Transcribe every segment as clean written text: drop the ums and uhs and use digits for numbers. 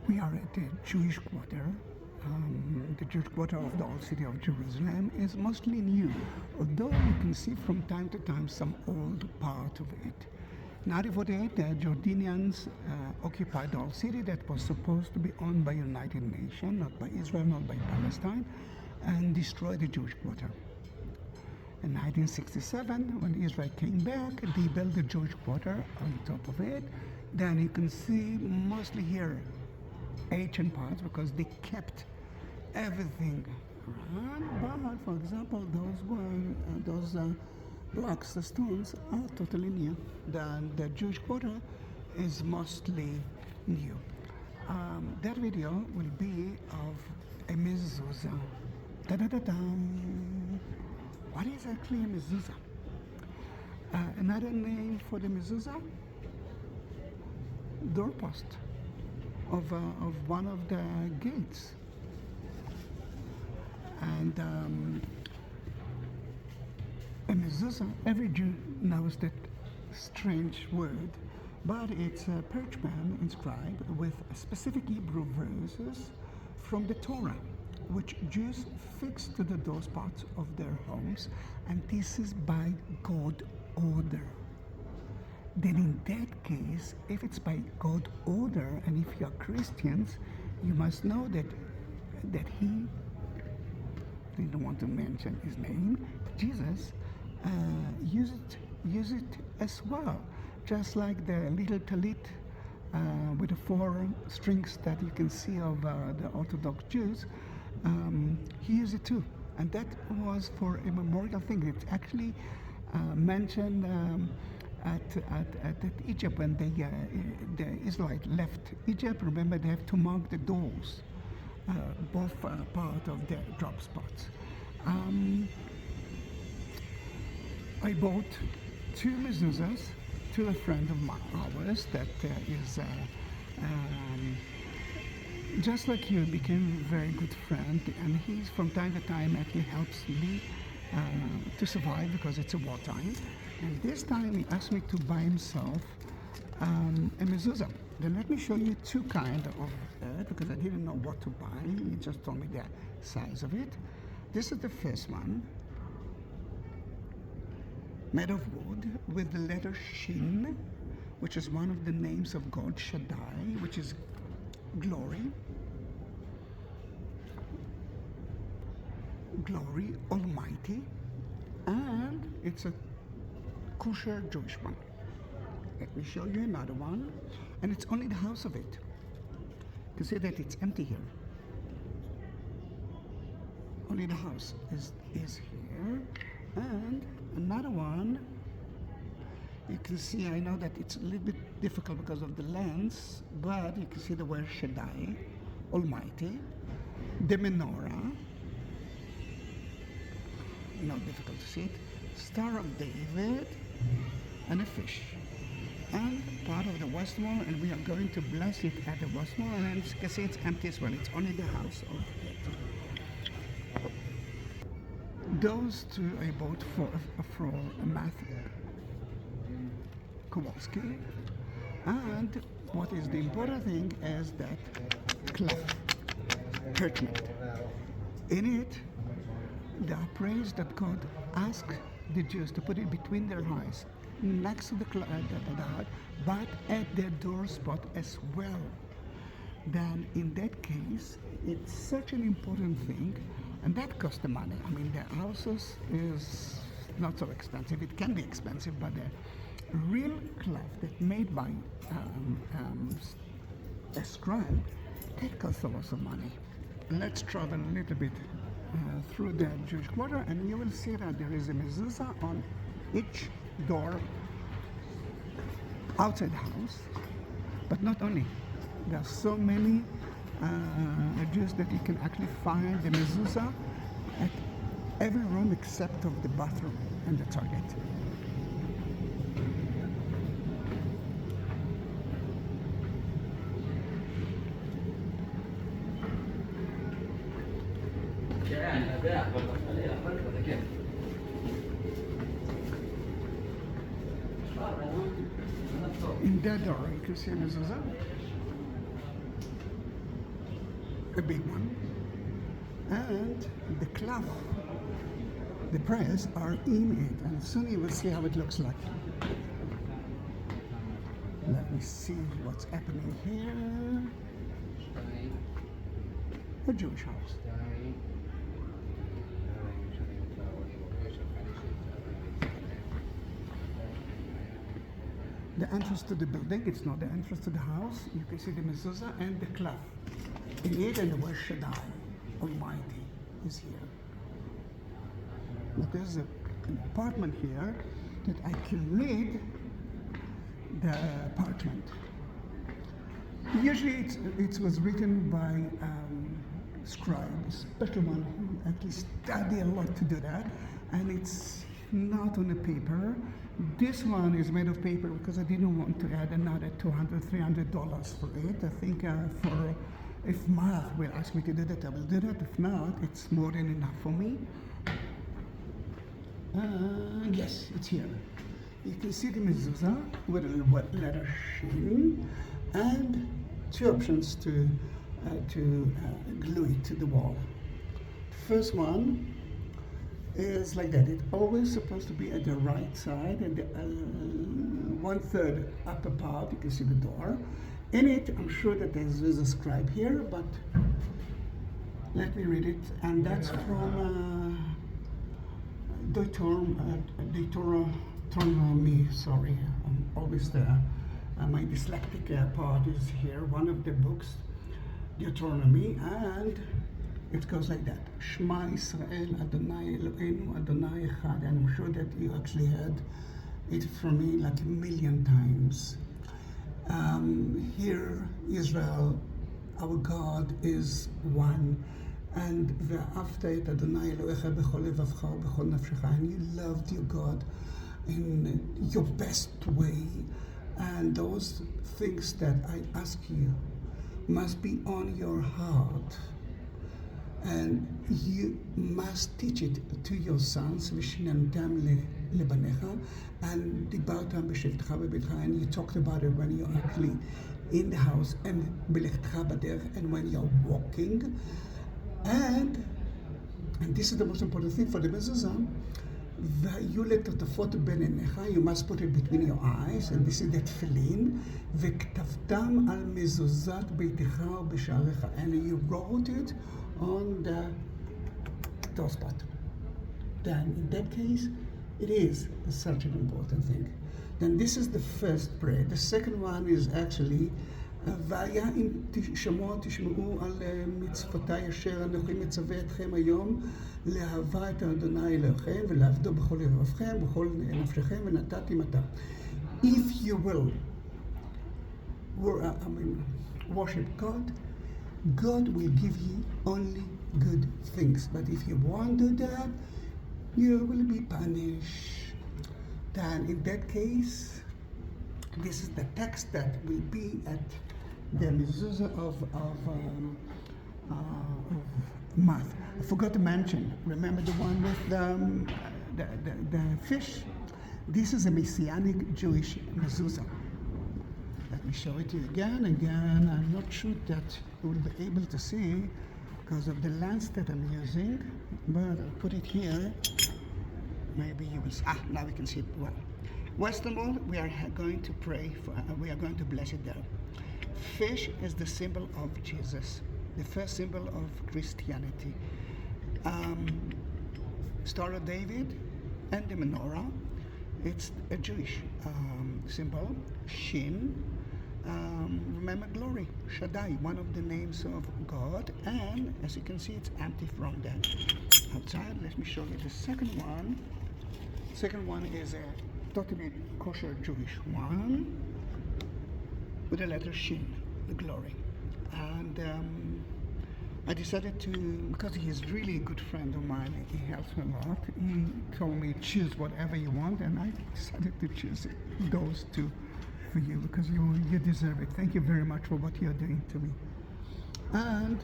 We are at the Jewish quarter. The Jewish quarter of the old city of Jerusalem is mostly new, although you can see from time to time some old part of it. In 1948, the Jordanians occupied the old city that was supposed to be owned by United Nations, not by Israel, not by Palestine, and destroyed the Jewish quarter. In 1967, when Israel came back, they built the Jewish quarter on top of it. Then you can see mostly here ancient parts because they kept everything around. But for example, those blocks, the stones, are totally new. The Jewish quarter is mostly new. That video will be of a mezuzah. Da-da-da-da. What is actually a mezuzah? Another name for the mezuzah? Doorpost of one of the gates. And a mezuzah, every Jew knows that strange word, but it's a parchment inscribed with specific Hebrew verses from the Torah, which Jews fix to the doorspots of their homes, and this is by God order. Then in that case, if it's by God order, and if you are Christians, you must know that he, I don't want to mention his name, Jesus, use it as well. Just like the little talit with the 4 strings that you can see of the Orthodox Jews, he used it too. And that was for a memorial thing. It's actually mentioned at Egypt when the Israelites left Egypt. Remember, they have to mark the doors, both part of their drop spots. I bought 2 mezuzahs to a friend of ours that is just like you, became a very good friend, and he's from time to time actually helps me to survive because it's a wartime. And this time he asked me to buy himself a mezuzah. Then let me show you 2 kinds of it because I didn't know what to buy. He just told me the size of it. This is the first one, made of wood with the letter Shin, which is one of the names of God, Shaddai, which is glory, Almighty, and it's a kosher Jewish one. Let me show you another one, and it's only the house of it. You can see that it's empty here. Only the house is here, and another one. You can see, I know that it's a little bit difficult because of the lens, but you can see the word Shaddai, Almighty, the menorah, not difficult to see it, Star of David, and a fish, and part of the west wall, and we are going to bless it at the west wall, and as you can see it's empty as well, it's only the house of it. Those 2 I bought for Matthew Kowalewski, and what is the important thing is that cloth, parchment. In it, there are prayers that God asked the Jews to put it between their eyes, next to the heart, but at their door spot as well. Then in that case, it's such an important thing, and that costs the money. I mean, the houses is not so expensive. It can be expensive, but the real cloth that made by a scribe, that costs a lot of money. Let's travel a little bit through the Jewish quarter, and you will see that there is a mezuzah on each door outside the house. But not only, there are so many Jews that you can actually find the mezuzah at every room except of the bathroom and the toilet. In that door, you can see a mezuzah. a big one. And the cloth, the prayers are in it, and soon you will see how it looks like. Let me see what's happening here. A Jewish house. The entrance to the building, it's not the entrance to the house. You can see the mezuzah and the cloth. In it, and the word Shaddai, Almighty, is here. But there's an apartment here that I can read the parchment. Usually it was written by scribes, special one who actually study a lot to do that, and it's not on the paper. This one is made of paper because I didn't want to add another $200, $300 for it. I think if Math will ask me to do that, I will do that. If not, it's more than enough for me. Yes, it's here. You can see the mezuzah with a wet letter shin and two options to glue it to the wall. The first one is like that. It's always supposed to be at the right side, and the 1/3 upper part, you can see the door. In it, I'm sure that there's a scribe here, but let me read it. And that's from Deuteronomy, sorry, I'm always there. My dyslexic part is here, one of the books, Deuteronomy, and it goes like that. Shema Israel, Adonai Eloheinu, Adonai Echad. And I'm sure that you actually heard it from me like a million times. Here, Israel, our God is one. And after it, Adonai Elohecha b'chol levavcha b'chol nafshecha. And you loved your God in your best way. And those things that I ask you must be on your heart. And you must teach it to your sons, ושיננתם לבניך, and דיברתם בשבתך בביתך, and you talked about it when you're actually in the house, and בלכתך בדרך, and when you're walking. And this is the most important thing for the mezuzah, והיו לטוטפות בין עיניך, you must put it between your eyes, and this is the tefillin, וכתבתם על מזוזת ביתך ובשעריך, and you wrote it on the doorspot. Then in that case, it is such an important thing. Then this is the first prayer. The second one is actually והיה אם תשמעו על מצוותיי אשר אנוכי מצווה אתכם היום לאהבה את אדוני אלוהיכם ולעבדו בכל לבבכם ובכל נפשכם ונתתי מתה. If you will worship God, God will give you only good things. But if you won't do that, you will be punished. Then in that case, this is the text that will be at the mezuzah of Math. I forgot to mention, remember the one with the fish? This is a Messianic Jewish Mezuzah. Let me show it to you again. I'm not sure that you will be able to see because of the lens that I'm using, but I'll put it here. Maybe you will see. Now we can see it well. First of all, we are going to pray for, we are going to bless it there. Fish is the symbol of Jesus, the first symbol of Christianity. Star of David and the menorah, it's a Jewish symbol. Shin, remember glory, Shaddai, one of the names of God, and as you can see, it's empty from the outside. Let me show you the second one. Second one is a totally kosher Jewish one with the letter Shin, the glory. And I decided to, because he is really a good friend of mine, he helps me a lot. He told me choose whatever you want, and I decided to choose those two for you because you deserve it. Thank you very much for what you're doing to me. And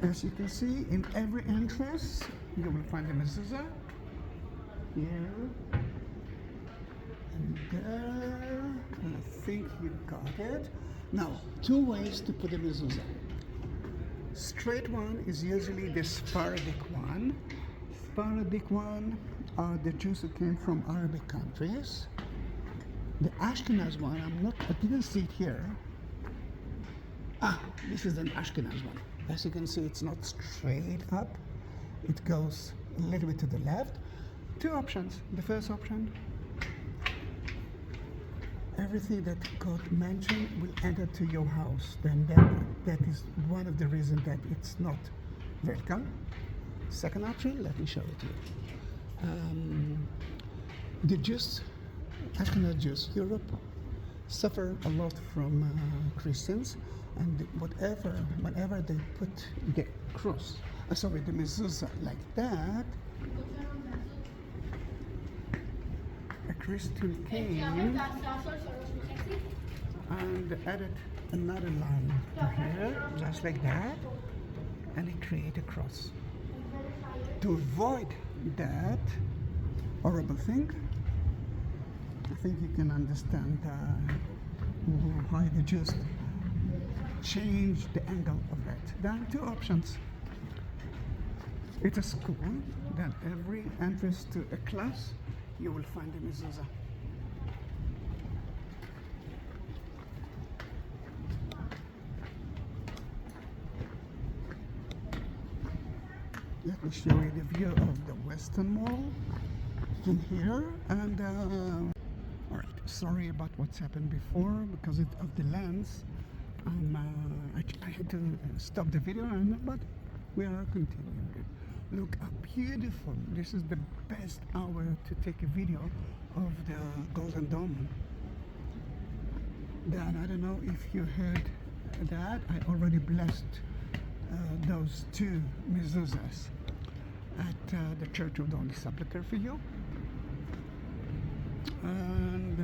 as you can see, in every entrance, you will find a mezuzah here and there. And I think you got it. Now, two ways to put a mezuzah. Straight one is usually the Sephardic one. Sephardic one are the Jews who came from Arabic countries. The Ashkenaz one, I didn't see it here. This is an Ashkenaz one. As you can see, it's not straight up. It goes a little bit to the left. Two options. The first option, everything that God mentioned will enter to your house. Then that is one of the reasons that it's not vertical. Second option, let me show it to you. The Jews, Ashkenaz Jews, Europe, suffer a lot from Christians, and whenever they put the cross, the mezuzah like that, a Christian came and added another line to here, just like that, and it created a cross. To avoid that horrible thing, I think you can understand why the Jews changed the angle of it. There are two options. It's a school, then every entrance to a class, you will find a mezuzah. Let me show you the view of the Western Wall from here. And all right, sorry about what's happened before because of the lens. I had to stop the video, but we are continuing. Look how beautiful. This is the best hour to take a video of the Golden Dome. Then I don't know if you heard that. I already blessed those two mezuzahs at the Church of the Holy Sepulchre for you. And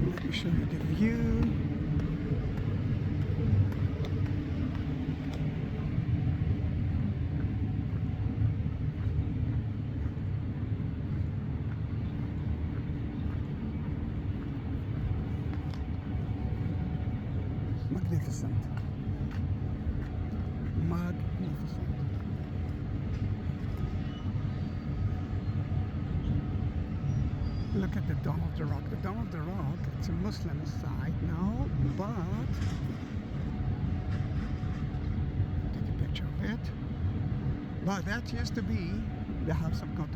let me show you the view. Magnificent. Magnificent. Look at the Dome of the Rock. The Dome of the Rock, it's a Muslim side now, but take a picture of it. But that used to be the house of God.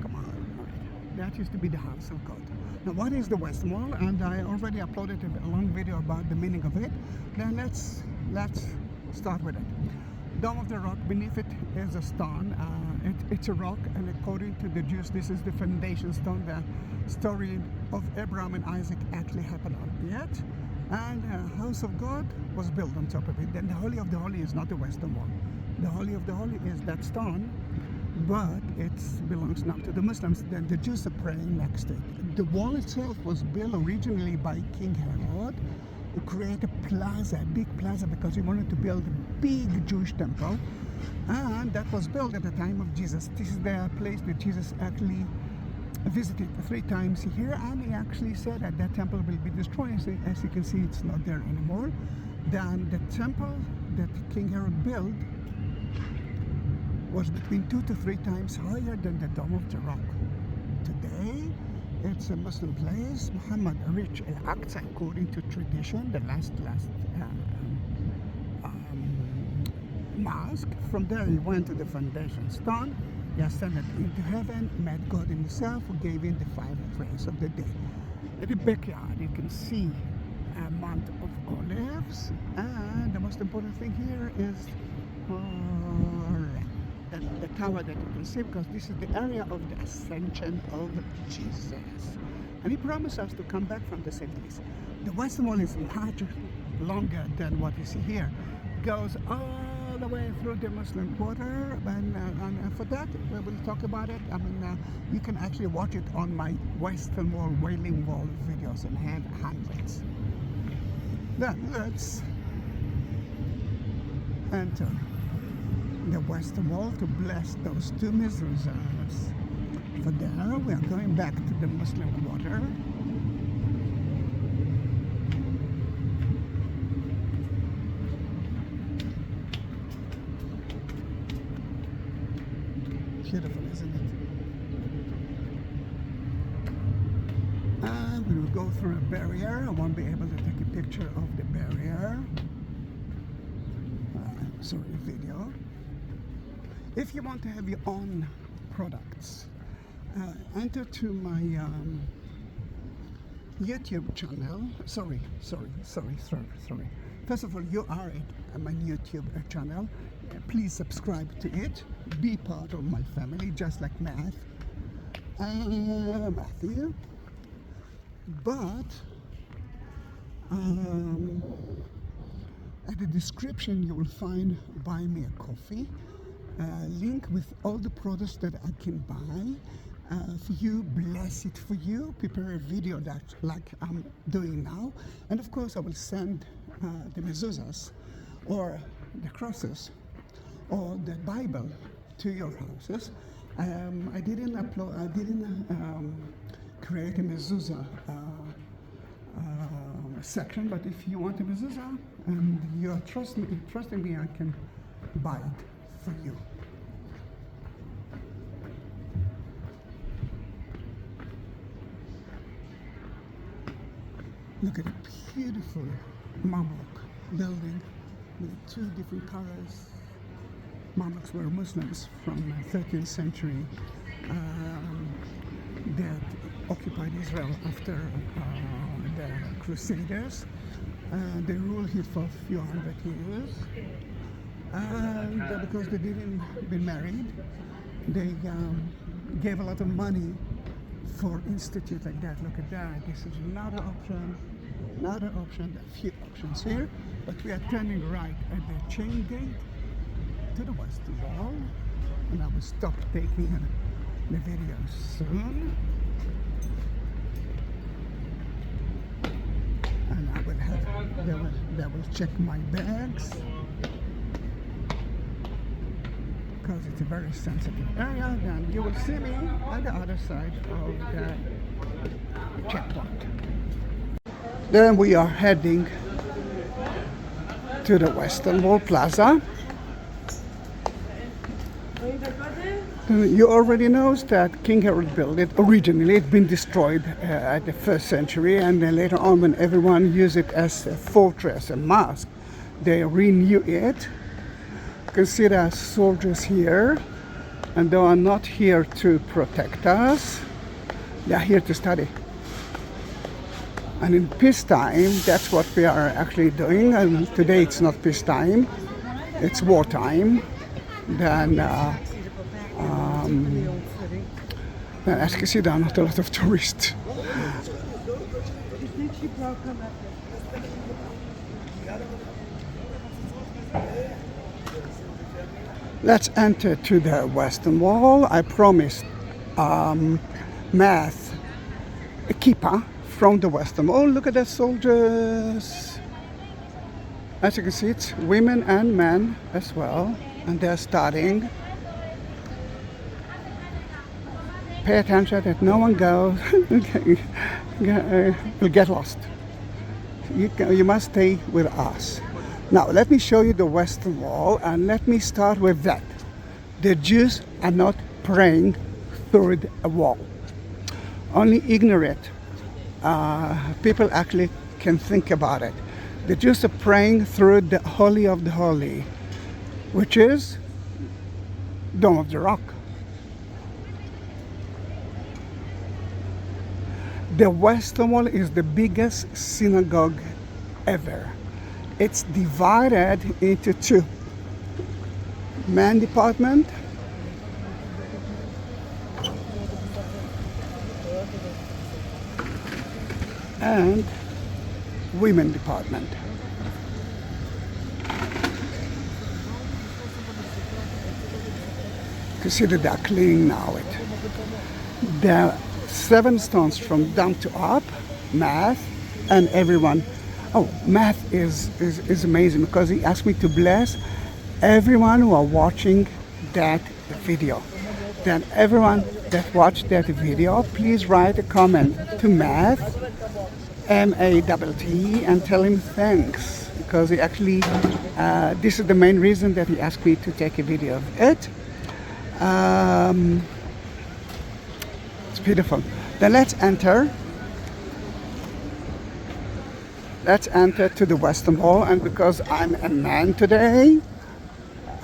Come on, all right. That used to be the house of God. Now, what is the West Wall? And I already uploaded a long video about the meaning of it. Then let's start with it. Dome of the Rock, beneath it is a stone. It's a rock, and according to the Jews, this is the foundation stone. The story of Abraham and Isaac actually happened on it. And the house of God was built on top of it. Then the Holy of the Holy is not the Western Wall. The Holy of the Holy is that stone, but it belongs now to the Muslims. Then the Jews are praying next to it. The wall itself was built originally by King Herod, who created a plaza, a big plaza, because he wanted to build a big Jewish temple. And that was built at the time of Jesus. This is the place that Jesus actually visited 3 times here, and he actually said that that temple will be destroyed. As you can see, it's not there anymore. Then the temple that King Herod built was between 2 to 3 times higher than the Dome of the Rock. Today, it's a Muslim place. Muhammad reached Al-Aqsa according to tradition, the last mosque. From there, he went to the foundation stone. He ascended into heaven, met God himself, who gave him the 5 praise of the day. In the backyard, you can see a Mount of Olives, and the most important thing here is the tower that you can see, because this is the area of the ascension of Jesus. And he promised us to come back from the same place. The Western Wall is much longer than what you see here. It goes all the way through the Muslim Quarter, and for that we will talk about it. I mean, you can actually watch it on my Western Wall, Wailing Wall videos, and have hundreds. Then let's enter the Western Wall to bless those 2 mezuzahs. for there. We are going back to the Muslim quarter. Beautiful, isn't it? And we will go through a barrier. I won't be able to take a picture of the barrier. Sorry, video. If you want to have your own products, enter to my YouTube channel. Sorry. First of all, you are at my YouTube channel. Please subscribe to it. Be part of my family, just like Matthew. But at the description you will find buy me a coffee link with all the products that I can buy for you, bless it for you, prepare a video that like I'm doing now, and of course I will send the mezuzahs or the crosses or the Bible to your houses. I didn't create a mezuzah section, but if you want a mezuzah and you are trusting me, I can buy it for you. Look at a beautiful Mamluk building with two different colors. Mamluks were Muslims from the 13th century that occupied Israel after the Crusaders. They ruled here for a few hundred years. And because they didn't be married, they gave a lot of money for institute like that. Look at that. This is another option. There are a few options here, but we are turning right at the chain gate to the west wall, and I will stop taking the video soon. And I will have, they will check my bags, because it's a very sensitive area. Then you will see me on the other side of the checkpoint. Then we are heading to the Western Wall Plaza. You already know that King Herod built it. Originally, it's been destroyed at the 1st century, and then later on, when everyone used it as a fortress, a mosque, they renew it. You can see there are soldiers here, and they are not here to protect us. They are here to study. And in peacetime, that's what we are actually doing. And today it's not peacetime, it's wartime. Then, as you can see, there are not a lot of tourists. Let's enter to the Western Wall. I promised Math a kippah from the Western Wall. Look at the soldiers. As you can see, it's women and men as well, and they're studying. Pay attention that no one goes will get lost. You must stay with us. Now let me show you the Western Wall, and let me start with that. The Jews are not praying through a wall. Only ignorant people actually can think about it. The Jews are praying through the Holy of the Holy, which is Dome of the Rock. The Western Wall is the biggest synagogue ever. It's divided into two. Man department and women department. Consider they are cleaning now it. There are 7 stones from down to up, Math, and everyone. Oh, Math is amazing, because he asked me to bless everyone who are watching that video. Then everyone that watched that video, please write a comment to Matt, M-A-T-T, and tell him thanks, because he actually, this is the main reason that he asked me to take a video of it. It's beautiful. Then let's enter to the Western Wall, and because I'm a man today,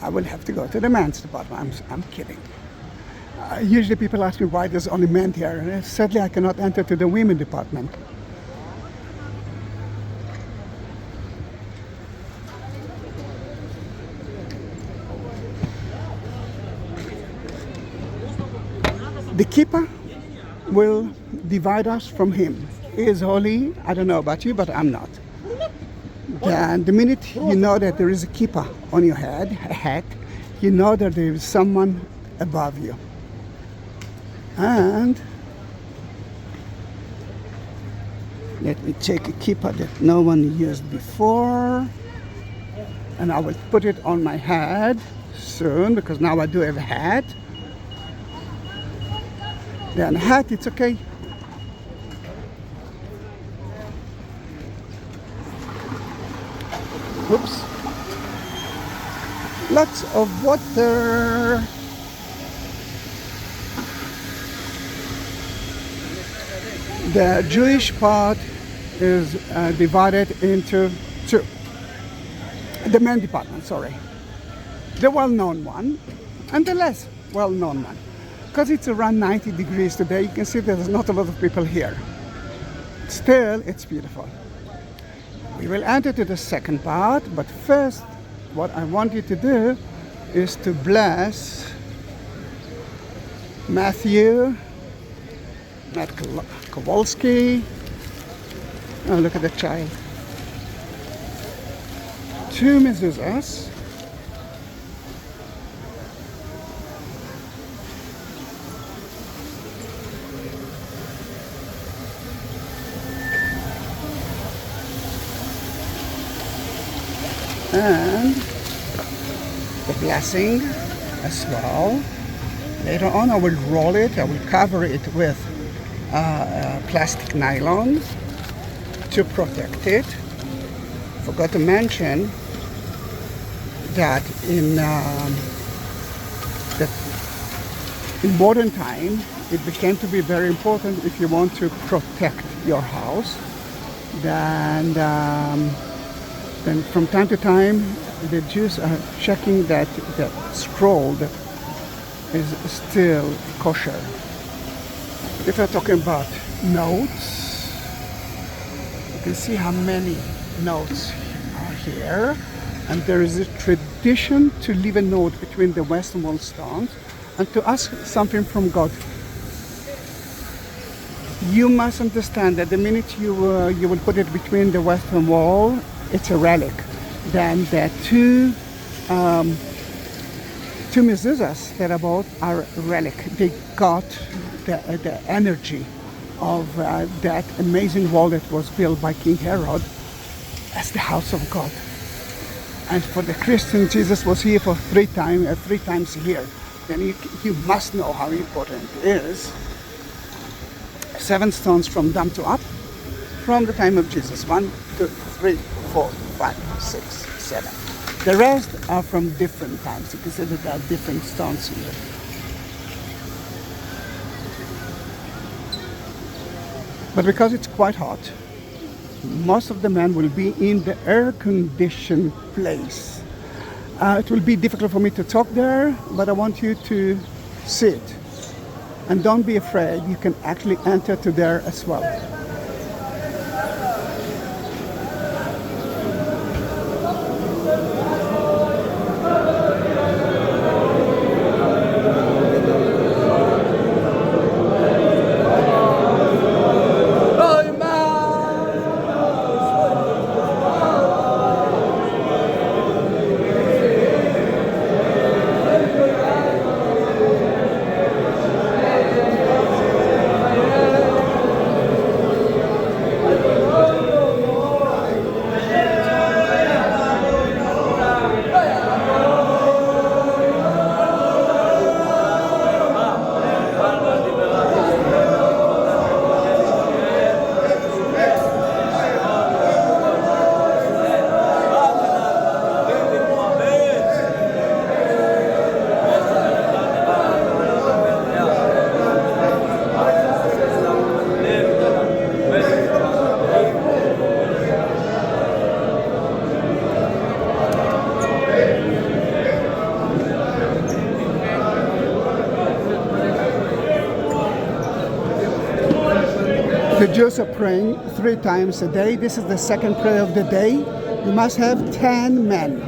I will have to go to the men's department. I'm kidding. Usually people ask me why there's only men here, and sadly I cannot enter to the women department. The kippah will divide us from him. He is holy. I don't know about you, but I'm not. And the minute you know that there is a kippah on your head, a hat, you know that there is someone above you. And let me take a kippah that no one used before, and I will put it on my head soon, because now I do have a hat. Then hat, it's okay. Oops. Lots of water. The Jewish part is divided into two. The men department, sorry. The well-known one and the less well-known one. Because it's around 90 degrees today, you can see there's not a lot of people here. Still, it's beautiful. We will enter to the second part, but first, what I want you to do is to bless Matthew, Matt Kowalewski. Oh, look at the child. 2 mezuzahs. And the blessing as well. Later on I will roll it, I will cover it with plastic nylon to protect it. Forgot to mention that in modern time it became to be very important if you want to protect your house. Then from time to time, the Jews are checking that the scroll that is still kosher. If we're talking about notes, you can see how many notes are here. And there is a tradition to leave a note between the Western Wall stones and to ask something from God. You must understand that the minute you will put it between the Western Wall, it's a relic. Then the two mezuzahs that are both are relic. They got the energy of that amazing wall that was built by King Herod as the house of God. And for the Christian, Jesus was here for three times a year. Then you must know how important it is. 7 stones from down to up, from the time of Jesus. 1, 2, 3, 4, 5, 6, 7. The rest are from different times. You can see that there are different stones here. But because it's quite hot, most of the men will be in the air-conditioned place. It will be difficult for me to talk there, but I want you to see it. And don't be afraid, you can actually enter to there as well. The Jews are praying 3 times a day. This is the second prayer of the day. You must have 10 men.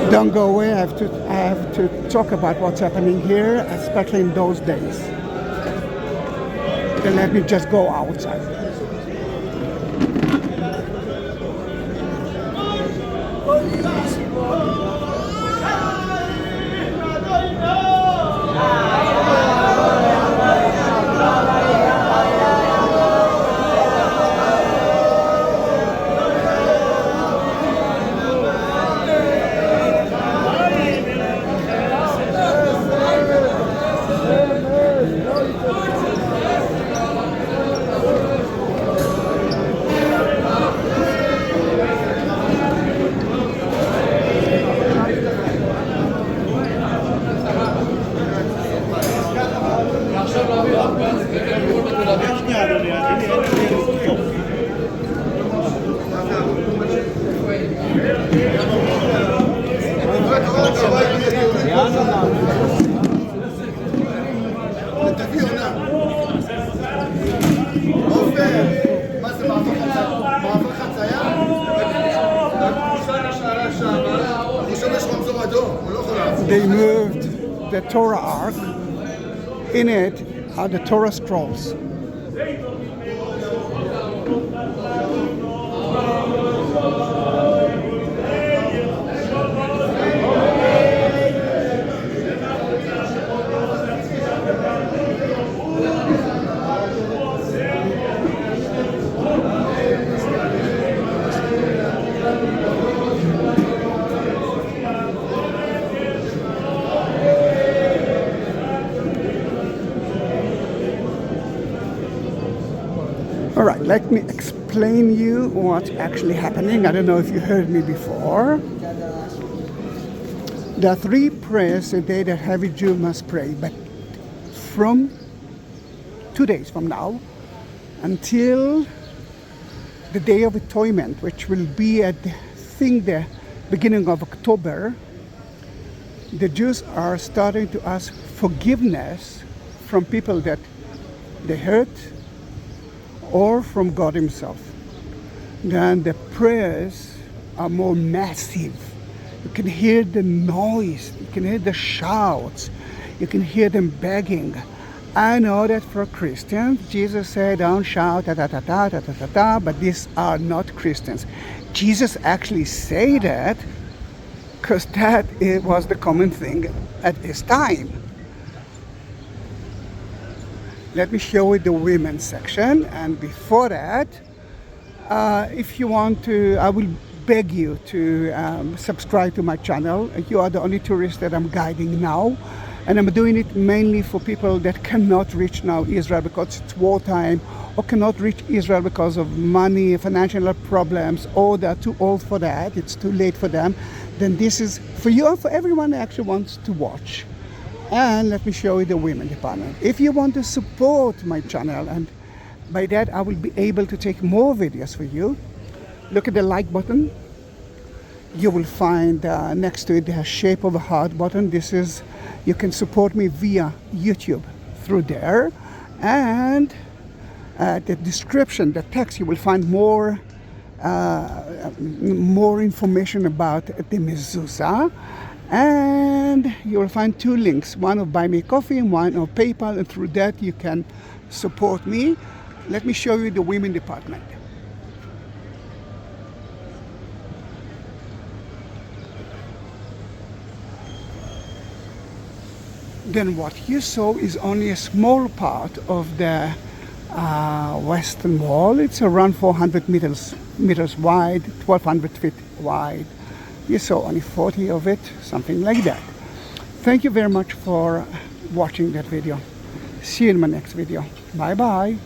Don't go away. I have to talk about what's happening here, especially in those days. Then let me just go outside. They moved the Torah ark. In it are the Torah scrolls. All right, let me explain you what's actually happening. I don't know if you heard me before. There are 3 prayers a day that every Jew must pray, but from 2 days from now until the Day of Atonement, which will be at the beginning of October, the Jews are starting to ask forgiveness from people that they hurt, or from God Himself. Then the prayers are more massive. You can hear the noise, you can hear the shouts, you can hear them begging. I know that for Christians, Jesus said, don't shout, ta ta ta ta ta ta ta ta, but these are not Christians. Jesus actually said that because that was the common thing at His time. Let me show you the women's section, and before that, if you want to, I will beg you to subscribe to my channel. You are the only tourist that I'm guiding now, and I'm doing it mainly for people that cannot reach now Israel because it's wartime, or cannot reach Israel because of money, financial problems, or they're too old for that, it's too late for them. Then this is for you and for everyone that actually wants to watch. And let me show you the women department. If you want to support my channel, and by that I will be able to take more videos for you, look at the like button. You will find next to it the shape of a heart button. This is, you can support me via YouTube through there. And the description, the text, you will find more information about the mezuzah, and you will find 2 links, one of Buy Me Coffee and one of PayPal, and through that you can support me. Let me show you the women department. Then what you saw is only a small part of the western wall. It's around 400 meters wide, 1,200 feet wide. You saw only 40 of it, something like that. Thank you very much for watching that video. See you in my next video. Bye bye.